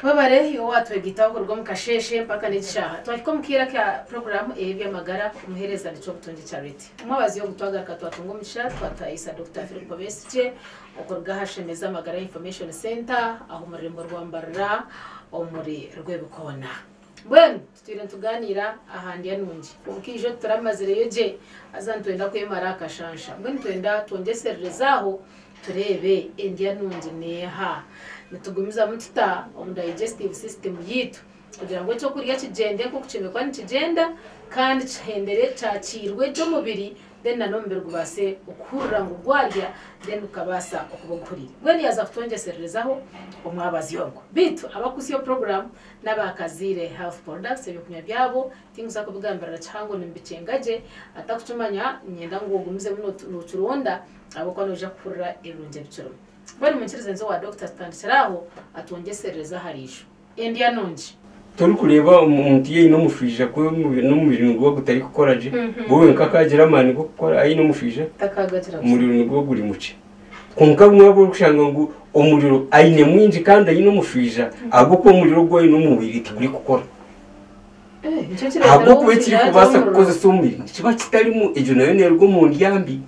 Babare yo watwegitaho kurwa mukasheshe mpaka n'icyaha twakiko mukira ka program y'amagara umuhereza nico butunzi charity umwabazi yo gutwagaraka twatunga umisha twatayisa Dr. Philip Besije ukorga hashemeza amagara information center aho murembo rwambarira omuri rwebukona bwen tutire tuganira ahandi yanungi umukije turamazire yoje azantwenda kwemara akashansha bwen twenda tongeserezaho turebe endia nungi neha nitugumiza mututa on digestive system yitu kugira ngo cyo kurya kigende ko kucemekwa n'ikigenda kandi cyhendere cyakirwe cyo mubiri then nanomberwa ubase ukurura ngo gwarya then ukabasa okubukurira bweni yaza kutongeserezaho umwabazi yongo bitu abakusiyo program n'abakazire health products ebyokunya byabo tinguza kubugambira cyango nimbicengaje atakucumanya nyenda ngo ugumize n'uturonda abako noje kurura irunje bicuro bari munkirize nzo wa Dr. Stancharaho atongesereza harisho endia nonje turi kureba umuntu ye no mufrija ko no mubiri ngo gutari gukoraje wowe nkakagira amani ko gukora ayi no mufrija takagagira umuriro ngo guri muce konka mwabo gushanga ngo umuriro ayine mwinji kandi ayi no mufrija ago ko umuriro gwo no mubiri turi gukora ago ko kiri kubasa kukoze somiri kiba kitarimo ejo nayo nerwo mu ndyambi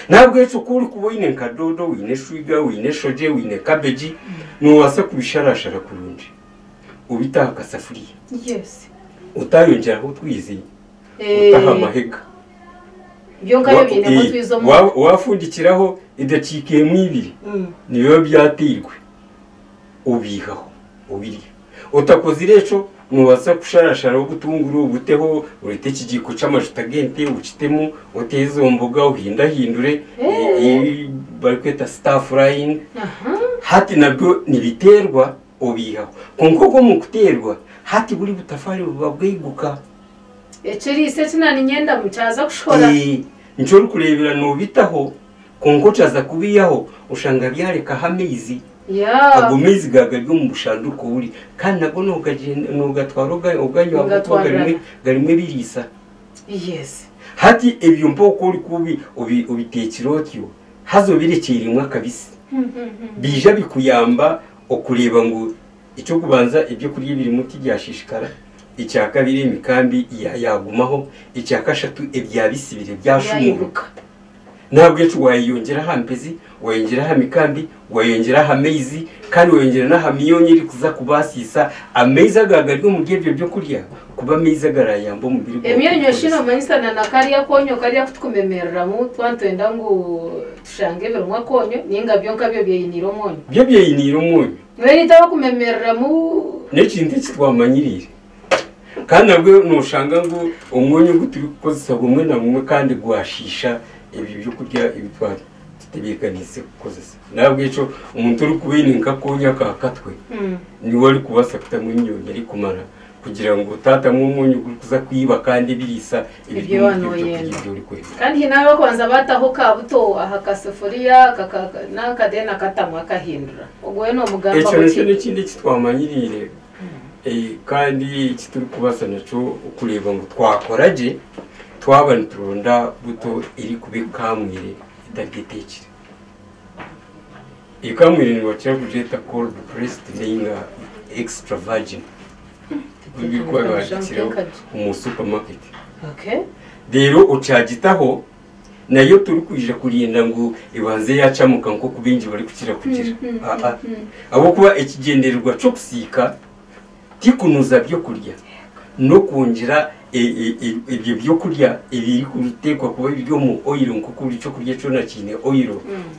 nabwo echo kuri kuboine nkadodo wine shuiga wine shoje wine cabbage no wasa kubisharashara kurunje ubitaka safuriya yes utayongera aho twizi utaha mahega byo ngayo bine mo twizo mo wafundikiraho idacike mwibiri niyo byatirwe ubihaho ubiri utakozirecho nuwasa kusharashara ubutunguru ubuteho urete kijiko c'amajuta gente ucitemo utezo mboga uhinda hindure barikweta star frying hati nabyo nibiterwa ubihaho konko mu kuterwa hati buri butafari babweguka eceri kinani nyenda mucaza kushora njoro kurebera no bitaho konko caza kubiyaho ushanga byareka hamezi agumezi gagaryo mu bushanduko uri kandi nago nugatwaroga uganyo abatwaga garimwe birisa yes hati ebyo mpoko uri kubi ubitekirotyo hazo birekera imwe kabisa bija bikuyamba okureba ngo icyo kubanza ibyo kuri biri muti byashishikara icyaka biri imikambi yagumaho icyaka shatu ebyabisibire byashumuruka ntabwo cyo wayongera hampezi wayongera hamikambi wayongera hamezi kandi wayongera na hamiyonyiri kuza kubasisa ameza gagaryo mu gihe byo kurya kuba meza garayambo mu biri emyonyo shino manisana na kariya konyo kariya kutukumemerera mu twantwenda ngo tushange berumwa konyo ninga byonka byo byeyiniro monyo byo byeyiniro monyo weri tawo kumemerera mu n'ikindi kitwamanyirire kandi nabwo nushanga ngo umwonyo guturi kukozesa bumwe na bumwe kandi gwashisha ibi byo kurya ibitwara tutebekanise kukozesa nabwo ico umuntu uri kubininka konya kakatwe ni wari kubasa kutamwe imyonyo ari kumara kugira ngo tata mwumunyu kuza kwiba kandi birisa ibyo wanoyenda kandi hinawe kwanza bataho kabuto ahakasefuriya nakadena katamwa kahindura ubwo no mugamba ico n'ikindi kitwamanyirire kandi kituri kubasa naco kureba ngo twakoraje twabana turunda buto iri kubikamwire idagitekire ikamwire ni wacya kujeta cold pressed ninga extra virgin bikwa bashikira mu supermarket rero ucagitaho nayo turi kuje kurinda ngo ibanze yacamuka nko kubinji bari kukira kugira abo kuba ikigendererwa cyo kusika tikunuza byo kurya no kungira ibyo byo kurya ibiri kutekwa kuba byo mu oil nko kuri cyo kurya cyo na kine oil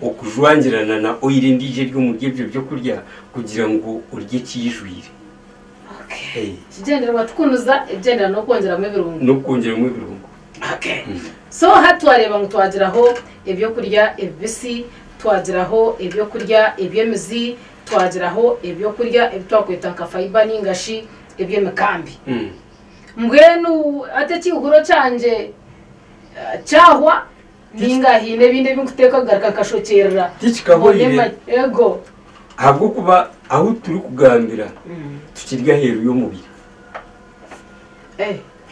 okujwangirana na oil ndije ryo mu byo kurya kugira ngo urye kijwire kigendererwa tukunuza igendera no kongera mu birungo so hatwareba ngo twagiraho ibyo kurya ibisi twagiraho ibyo kurya ibyemizi twagiraho ibyo kurya ibitwakwita nka fiber n'ingashi iby'emikambi mbwenu ateki uguro canje cyahwa ningahine binde bikuteka garaka kashokerera tikikahorire ego ahubwo kuba aho turi kugambira tukirya heru yo mubiri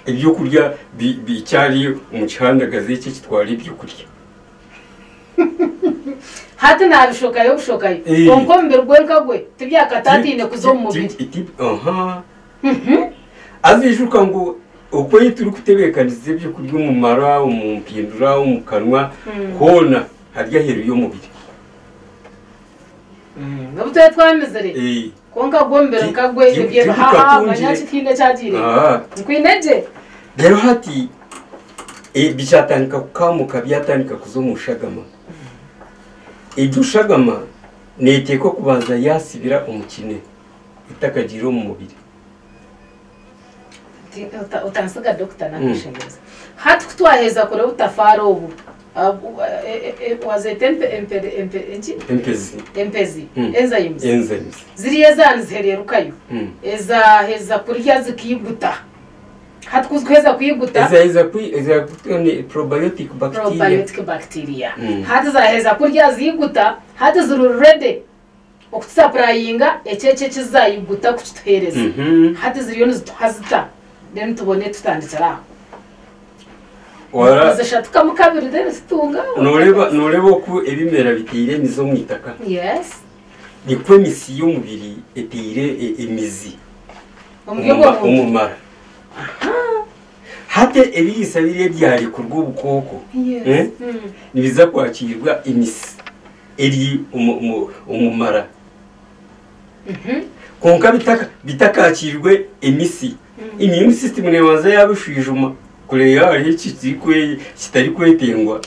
ibyo kurya bicyari umuchandagaze cyo kitwara ibyo kurya hati nabishokayo bushokayo onkombe rwenka gwe tibyakatatine kuzo mu mubiri azishuka ngo uko yituri kutebekanize byo kurya umumara umumpindura umukanwa hona harya heru yo mubiri nabuto twamezere konka gombera kagwe ibye ha banyachi kinde cyagire nkwineje rero hati bicatanika kukamuka byatanika kuzo mushagama idushagama neteko kubanza yasibira umukine itakagiro mu mubiri utansiga doctor nakishengeza hati kutwaheza kure utafaro ubu wazete empezi enzymes ziriye zanzhererukayo eza heza kurya zikiguta hati kuzkweza kuyiguta eza ni probiotic bacteria hati za heza kurya ziguta hati zuru ready okutsapurayinga ecece kizayiguta kutuhereza hati ziriyo nizituhazita then tubone tutandikira wara zashatuka mukabiri then situnga noreba ko ebimera bitire mizo mwitaka yes nikwe misi y'umubiri etire emizi umumara hate ebisabire byari kurwa ubukoko nibiza kwakirwa imisi eri umumara konka bitakakirwe emisi immune system nebaza yabishijuma kure yaje kizikwe kitari kwetengwa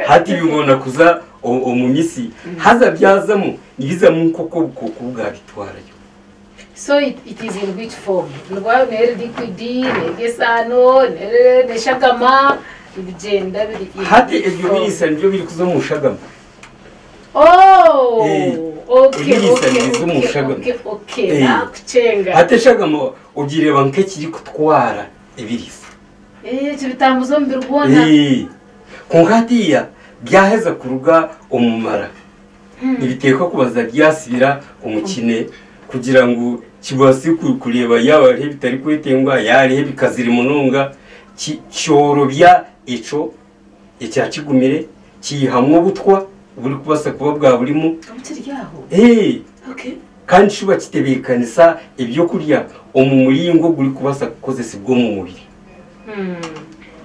hati bibona kuza omumisi haza byazamo nibiza mu koko bukoko bwa bitwarayo so it is in which form ndwa nere liquidi negesano ne shagama ibigenda biri hati ebyo birisa nibyo biri kuzo mu shagama okay nakucenga hati shagama ugireba nke kiri kutwara ibirisa kibitambuzo mbirubona konkatiya byaheza kuruga umumara ibiteka kubaza byasibira umukine kugira ngo kibasi kureba yabahe bitari kwetengwa yari bikazira mununga cyorobya ico icyakigumire kihamwe butwa buri kubasa kuba bwa burimo kandi shuba kitebekanisa ibyo kurya umumuringo guri kubasa kukoze sibwo mu mubiri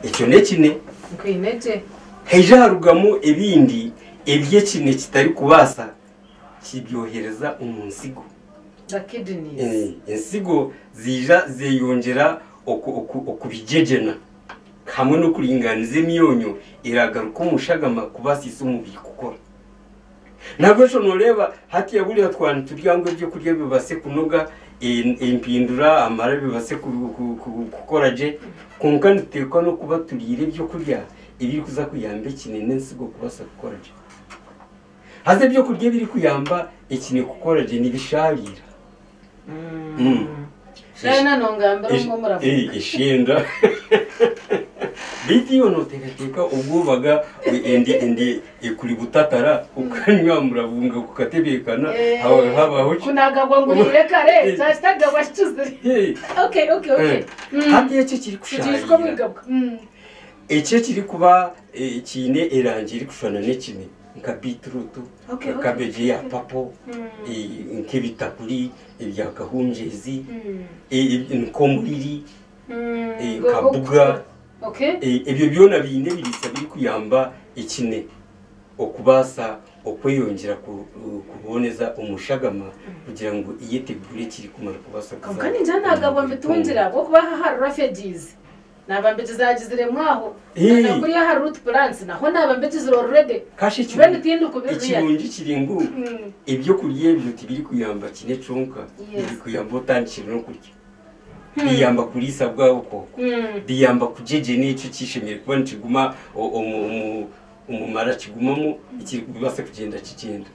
icyo nekine nkwineje heja harugamo ebindi ebye kine kitari kubasa kibyohereza umunsigo the kidneys insigo zija zeyongera okubijejena hamwe no kuringaniza imyonyo iragaruka umushagama kubasisa umubiri gukora ntabwo cyo noreba hati yaburi atwana turyangwe byo kurya bibase kunoga impindura amara bibase kukoraje konka niteko no kuba turire byo kurya ibiri kuza kuyamba kinene nsigo kubasa kukoraje haze byo kurya biri kuyamba ikine kukoraje nibishabira shana nongambira mu muravuga ishinda biti yono tekateka ugubaga endi ikuri butatara ukanywa muravunga kukatebekana habaho kunagagwa ngurire kare cyashitaga washize okay hati yace kiri kushayira ece kiri kuba kine erangira kushana nekine nka beetroot cabbage ya papo nk'ibitakuri ibya kahunjezi inkomuriri kabuga ibyo byona binde birisa biri kuyamba ikine okubasa okweyongera kuboneza umushagama kugira ngo iyetegure kiri kumara kubasa kandi njyanagabwa mbitungira bwo kuba hari refugees nabambete zagizire mwaho kuri ya hari root plants naho nabambete ziro already kashi ikirungi kiringu ibyo kurye ibyo tibiri kuyamba kine conka biri kuyamba utandikira no kurya biyamba kurisa bwabo koko biyamba kujeje n'icyo kishimire kuba nkiguma umumara kigumamo ikiri kubasa kugenda kigenda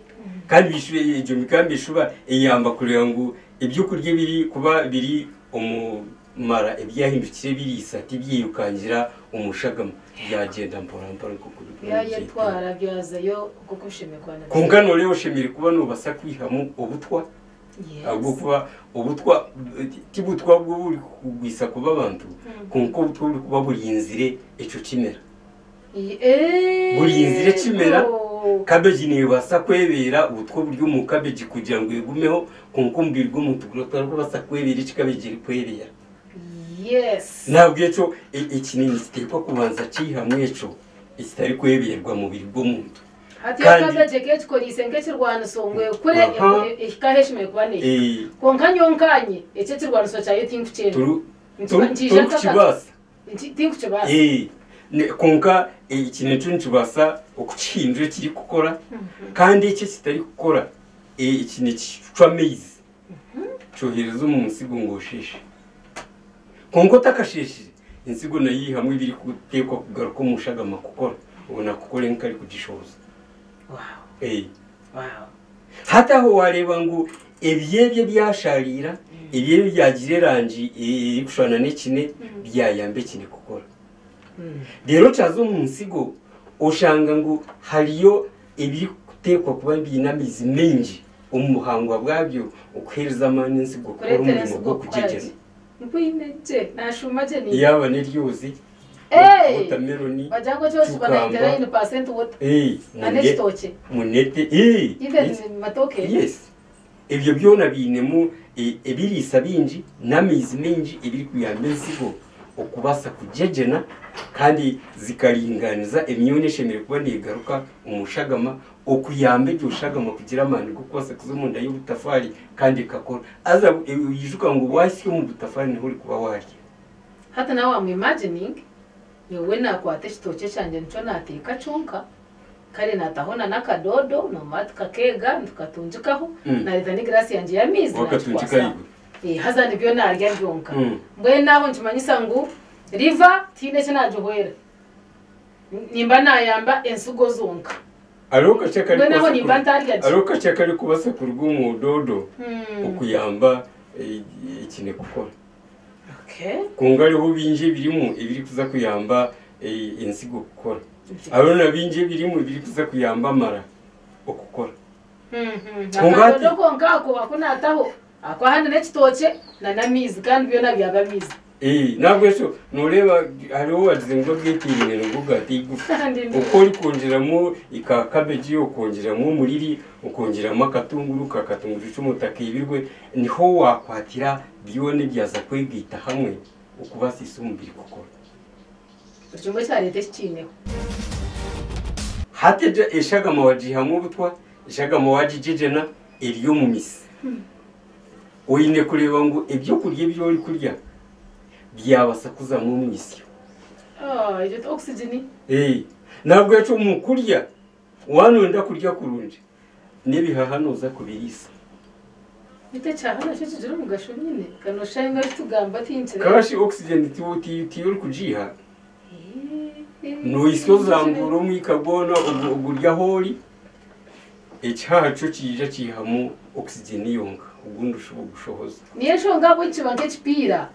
kandi bishuye ibyo mikambi shuba iyamba kureba ngo ibyo kurya biri kuba biri mara ibyahindukire birisa tibyirukangira umushagama yagenda mpora kuko yatwara byazayo kuko shimekwana kungano rero shimire kuba nubasa kwihamu ubutwa ahubwo kuba ubutwa tibutwa bwo buri kugwisa kuba abantu kuko ubutwa buri kuba burinzire ico kimera burinzire kimera cabbage ni basa kwebera ubutwo buryo mu cabbage kugira ngo igumeho kunkumbira rwo mu tuguro twarwo basa kwebera iki cabbage iri kwebera. Yes. Nabwo cyo ikinini kitekwa kubanza cihamwe cyo itari kweberwa mu biri bwo muntu. Hati cabbage kecho kolise ngeke rwana songwe kure ikaheshime kubane. Konkanyonkanye ecece rwana so cyayo think chenye. Turu kibasa. Think kibasa. Konka ikintu cy'ubasa okucinje kiri gukora kandi iki kitari gukora ikintu cy'amezi cyohereza mu musigo ngoshishe. Konko takashishije insigo nayi hamwe biri kutekwa kugaruka umushagama gukora ubona gukora nkari kugishoza. Wow. Wow. Hata ho wareba ngo ebyebye byasharira ebyebye byagirerangi kushana n'ikine byayambe kine gukora. Rero cyazo mu nsigo ushanga ngo hariyo ibiri kutekwa kuba binamizi menji umuhango bwabyo ukhereza amani nsigo kora umurimo bwo kugegena. Mpuineje nashumaje ni yaba neryuzi watermelon bajango cyose banatera 9% water anekitoke munete even matoke. Yes, ibyo byona binemu ebirisa binji namizi menji ibiri kuyambe nsigo okubasa kujejena kandi zikaringaniza imyoneshemere kuba nigaruka umushagama okuyambe cyushagama kugira amani gukose kuzumunda y'ubutafari kandi kakora aza yijuka ngo wasi mu butafari niho uri kuba wari. Hata nawe am imagining yewe nakwate kitoke cyanje nico nateka chonka kare natahona nakadodo no matka kega ntukatunjikaho na rida ni grace yanje ya mizi wakatunjika hazandi byo narya byonka mbwe naho njimanyisa ngo river tine cyanajohwera nimba nayamba ensugo zonka aroka cyakari mbwe naho nimba ntarya aroka cyakari kubasa kurwumu dodo okuyamba ikine gukora. Okay. Kungari ho binje birimo ibiri kuza kuyamba ensigo gukora. Arona binje birimo ibiri kuza kuyamba mara okukora. Kungati ngako akunataho akwa hande nekitoke na namizi kandi byo nabyaba mizi. Nabwo cyo nureba hariho wagize ngo bwitirine ngo gatigu. Ukori kongeramo ika cabbage ukongeramo umuriri ukongeramo akatunguru kakatunguru cy'umutaka ibirwe niho wakwatira byone byaza kwigita hamwe ukubasisa umubiri gukora. Cyumba cya leta kineho. Hateje eshagama wajihamwe butwa eshagama wajijejena iriyo mu misi. Oyine kureba ngo ibyo kurya byo uri kurya byabasa kuza mu mwisi. Ije oxygen. Nabwo yacu mu kurya wanonda kurya kurunje nebihahanuza kubirisa. Bite cyahana cyo kizira mu gasho nyine kanoshaye ngo tugamba tinzira. Kashi oxygen tiyo kujiha. No isyo zanguro mu ikabona ugurya holi. Echacho kije kihamu oxygen yonga ugundi ushoboza. Niye shonga bo kibanke kipira.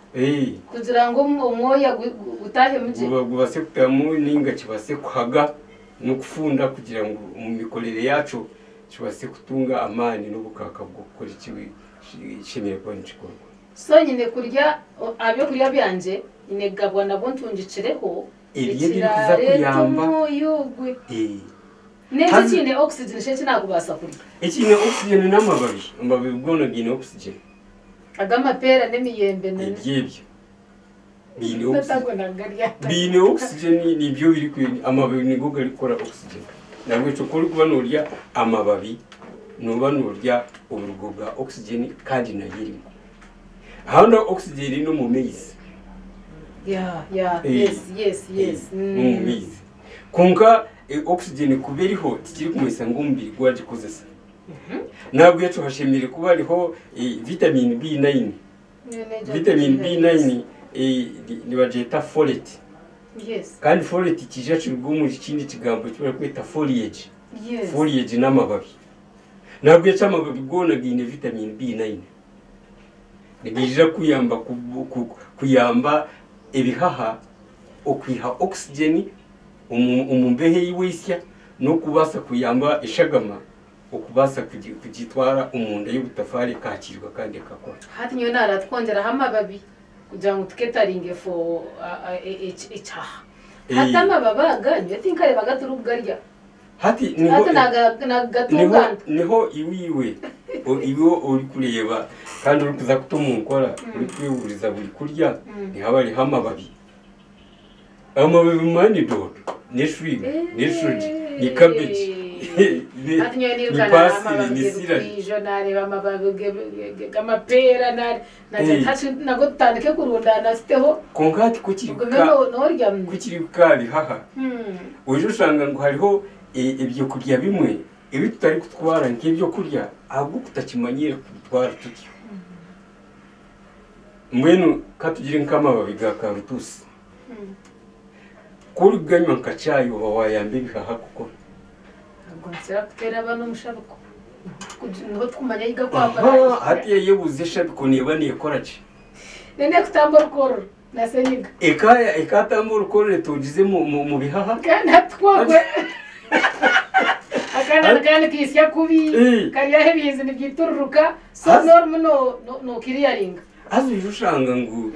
Kugira ngo umwoya gutahe muje. Gubase kutamu ninga kibase kuhaga no kufunda kugira ngo mu mikolere yacu kibase kutunga amani no bukaka bwo gukora ikibi shimire kwa nchikoro. So nyine kurya abyo kurya byanje inegabwa nabo ntungikireho kuza kuyamba yugwe. Neza kine oxygen sheke nagubasa kurya. Ikine oxygen n'amababi amababi bwona gine oxygen. Agama pera n'imiyembe nene. Ibyebyo. Bine oxygen nibyo biri ku amababi nigo gari kora oxygen. Nabwo cyo kuri kuba nurya amababi nuba nurya uburgo bwa oxygen kandi nayirimo. Hano oxygen no mu mezi. Yes. Mu mezi. Kunka oxygen kuberiho tikiri kumesa ngombiri gwaje kozesa. Nabwo yacu hashemire kuba ariho vitamin B9. Vitamin B9 nibajeta folate. Yes. Kandi folate kije cy'urwo mu kindi kigambo cyo kwita foliage. Yes. Foliage n'amababi. Nabwo yacu amababi gona gine vitamin B9. Nigije kuyamba ebihaha okwiha oxygen umumbehe yiwisya no kubasa kuyamba ishagama okubasa kugitwara umunda y'ubutafari kakirwa kandi kakora. Hati nyo naratwongera hamababi kugira ngo tuketaringe fo echaha. Hata amababaga nyo tinkare bagaturubgarya. hati niho iwiwe uri kureba kandi uri kuza kutuma ukora uri kwihuriza buri kurya ntihaba hariho amababi mani dodo n'ishuri ni kabeji ni pasiri ni sirari amapera nago tutandike kurundana siteho konkati kukiri kari haha uje usanga ngo hariho ibyo kurya bimwe ibi tutari kutwara nk'ibyo kurya ahubwo kutakimanyira kutwara tutyo mwenu katugire nk'amababi ga karutusi kuri ganywa nkacayo wayambe bihaha kuko ngo nsera kutera abantu mushabiko ngo twumanya yiga kwambara hati yebuze shabiko niba niyekoraje nene kutambura ukoro naseniga eka tambura ukoro tugize mu bihaha kandi atwagwe akana kisya kubi kariya bizi nibitururuka so no kiriyaringa azuje ushanga ngo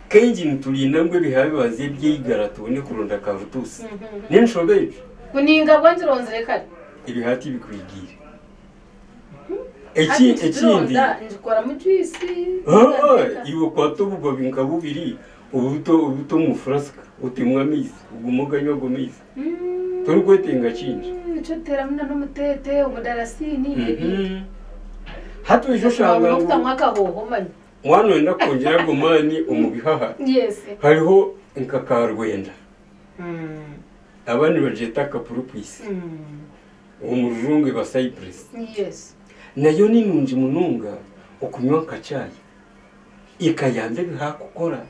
kenji ntulinda ngwe bihabe baze byigara tubone kurunda karutusi ninshobeye kuninga bwanzironzere kare ibihati bikwigire ekindi njikora mu juice iwo kwatubugwa binka bubiri ubuto mu fraska utimwa amisi ubumuganywa gomisi turi kwetenga kinji nico tera muna no mutete umudarasini ibi hatu ijo shanga ngo utamwaka hoho mani mwana wenda kongera gomani umubihaha yes hariho inkakarwenda abandi bajeta kapurupisi umujungu ba Cyprus yes nayo ni nunji mununga okunywa nkacayi ikayambe bihakukora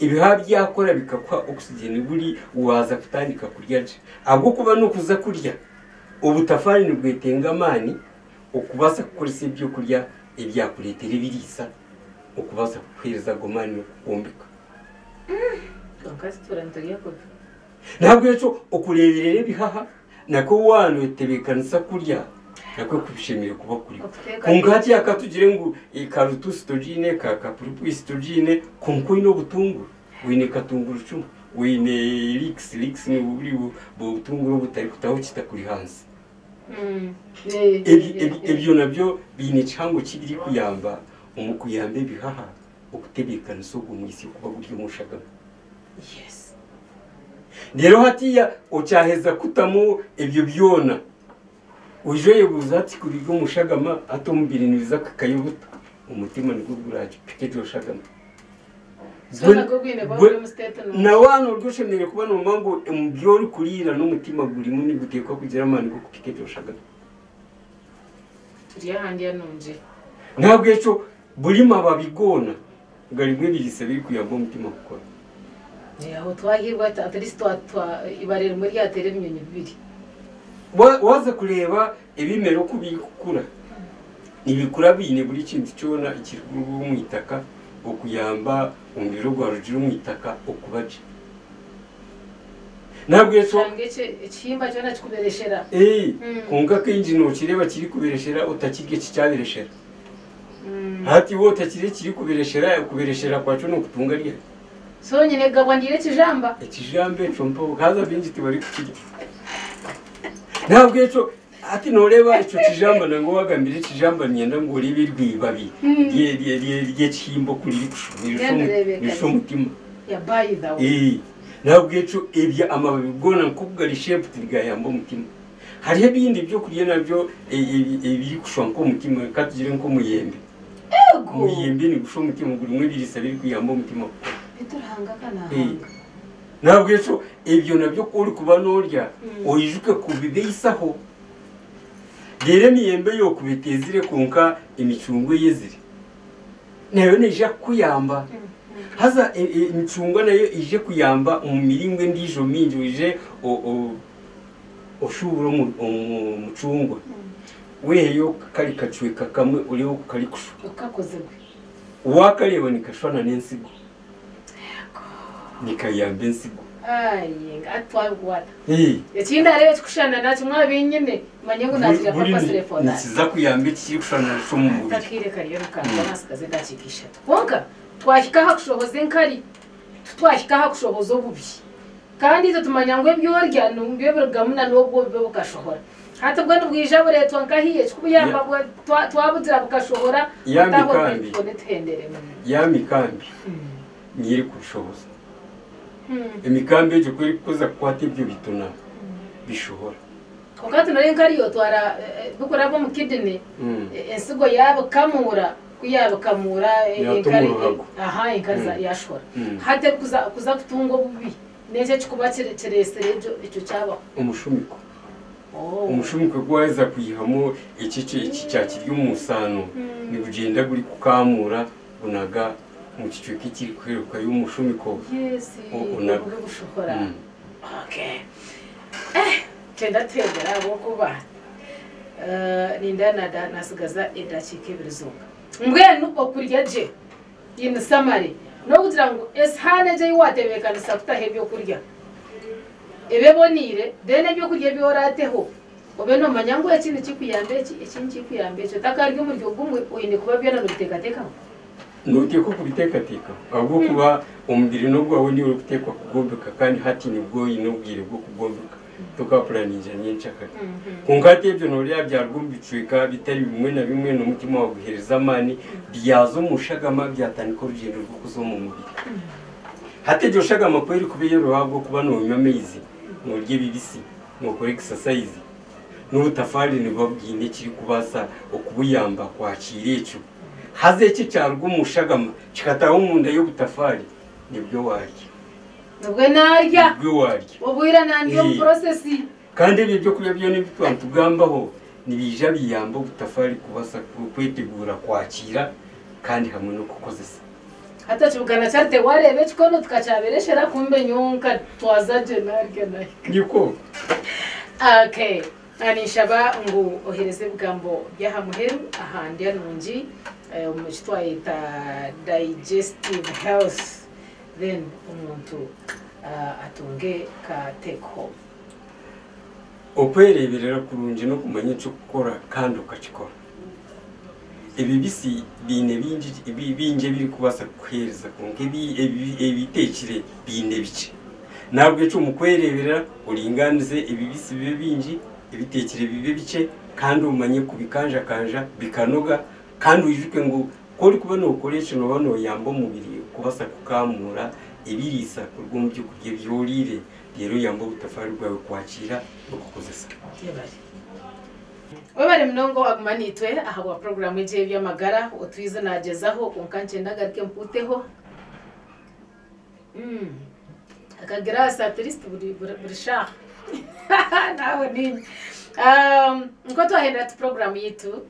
ibiha byakora bikakwa oxygen buri waza kutandika kuryaje abwo kuba no kuza kurya ubutafari nibwetenga amani okubasa kukoresa ibyo kurya ibyakuretera birisa okubaza kweza gomani no kubombeka ntabwo ejo okureberere bihaha nako wano etebekanisa kurya nako kubishimira kuba kuri kungati akatugire ngo ikarutusi tojine kakapurupisi tojine konko ino butunguru wine katunguru cuma wine lix ni buri butunguru butari kutaho kitakuri hansi ebyo nabyo bine cango kibiri kuyamba umukuyambe bihaha okutebekanisa ogumwisi kuba guryo mushaga yes rero hatiya ucyaheza kutamu ibyo byona ujoye buzati kurigo mushagama atombiriniza kakayubuta umutima niko guraje pikeje ushagama na wano rwoshenere kuba no mango embyori kurira n'umutima guri muni gutekwa kugira amani ko pikeje ushagama turiya handi yanunje ntabwo eco buri mababigona garimwe birise biri kuyamba umutima gukora aho twahirwa ataristo ibarera muri yatere binyonyi bibiri waza kureba ibimero kubikura nibikura bine buri kintu cyona ikiruguru mu itaka okuyamba umubiro gwa rujuru mu itaka okubaje ntabwo eco ikimba cyona kikubereshera kunga kenji no kireba kiri kubereshera utakirye kicyabereshera hati wote kiri kubereshera kwacu no kutunga riye so nyine gabwandire kijambe chompo kaza binji tibari kukirya ntabwo eco ati noreba ico kijamba nango wagambire kijamba nyenda ngo ribi rwibabi rye chimbo kuri risho mutima ya bayi dawe ntabwo eco ebya amababi gona nkubugari shape tigayamba mutima hariho ibindi byo kurya nabyo ibiri kushonka umutima katugire nko muyembe muyembe ni gusho mutima guri mwe birisa biri kuyamba umutima turahanga kana ntabwo eco ibyo nabyo uri kuba norya oyijuke kubibeyisaho rero miyembe yo kubitezire kunka imicungwe yezire nayo neje kuyamba haza imicungwe nayo ije kuyamba umumiringwe ndijo minjo ije oshuburo umucungwa weyo kari kacweka kamwe uriho kari kusho ukakozegwe wakareba nikashwana n'ensigo nikayambe ensigo ayinga atwagwata yakinda rero kushana nacho mwabinyine manyengo nazira papa telefone nikiza kuyambe kiri kushana cyo mu mubiri takire kariyo kanga nasikaze ndakikisha wonka twahika hakushoboze nkari twahika hakushobozo bubi kandi izo tumanya ngo ibyorya numbye burgamuna nobwo bukashohora hata bwo bwija buretwa nkahiye kubiyamba twabuzira bukashohora ya mikambi nyiri kushoboza imikambi yo kuri kuza kwata ibyo bituna bishohora kokati nari nkariyo twara bukora bo mukidine ensigo yabo kamura kuyabo kamura inkari inkarza yashora hata kuza kutungo bubi neze kikubatse cereserejo ico cyaba umushumiko umushumiko gwaiza kuyihamo iki cyakiri umusano ni bugenda guri kukamura unaga mu cicyo kikiri kwiruka y'umushumiko unaga gushokora okay tenda tegera abo kuba nindana nasigaza edakike birizunga mbwenu okurya je in summary no kugira ngo eshane je watebekana safuta hebyo kurya ebe bonire dene byo kurya byorateho obe no manyango yakindi kikuyambe ikindi kikuyambe cyo takaryo mu ryogo uyinde kuba byana no bitekateka nuteko kubitekateka ahubwo kuba umubiri no gwawe ni uri gutekwa kugomboka kandi hati ni bwo yinobwire bwo kugomboka tukapuranije nyenchaka kunkati ibyo no byabyargumbicweka bitari bimwe na bimwe no mutima wa guhereza amani byazo mushagama byataniko rugendo rwo kuzoma mubiri hatejo shagama kweri kubiyero wabwo kuba no nyamezi no rye bibisi no kore exercise no tafari ni babwine kiri kubasa okubuyamba kwacirecho haze iki cyarwo mushagama kikataho munda yo butafari nibyo warye nubwo narya bwiwarye ubwira nandiyo process kandi ibyo kurya byo nibitwantugambaho nibija biyamba butafari kubasa kwitegura kwakira kandi hamwe no kukozesa hata chukana charte warebe chikono tukachabereshera kumbe nyonka twazaje narya nayo niko okay anishaba ngo ohereze bwambo byahamuheru ahandi yanunji umutwaita digestive health then umuntu atunge ka take home okwereberera kurunje no kumanya cyo gukora kandi ukakikora ibibisi bine binje biri kubasa kwereza konke ibitekire bine bice nabwo cyo mukwereberera uringanize ibibisi bibe binji ibitekire bibe bice kandi umanye kubikanja bikanoga kandi uyijuke ngo kuri kuba no ukoresha no bano yambo mubiri kubasa kukamura ibirisa kurwo mu byo kurye byorire rero yambo butafari bwawe kwakira no kukozesa wabare mnongo agumanitwe aha wa program ije by'amagara utwize nagezaho unkanje ndagarike mputeho akagrasa triste buri sha naho nini ngo twahenda program yitu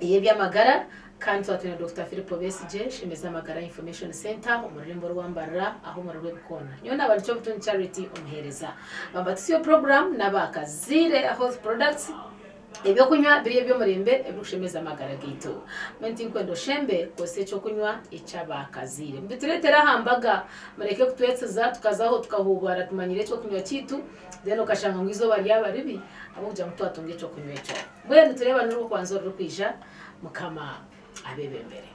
iye by'amagara kandi twatuna Dr. Philippe Besije shimeza amagara information center umurembo rwambara aho murarwe bikona niyo nabantu cyo butun charity umuhereza bambatusiyo program nabakazire health products ebyo kunywa biriye byo murembe ebushemeza amagara gitu menti kwendo shembe kose cyo kunywa icabakazire mbituretera hambaga mareke kutwetseza tukazaho tukahubara tumanyire cyo kunywa kitu then ukashanga ngo izo bari abaribi abo kujya mutwatunge cyo kunywa cyo bwe ntureba n'uko kwanzo rwo kwija mukama abebe mbere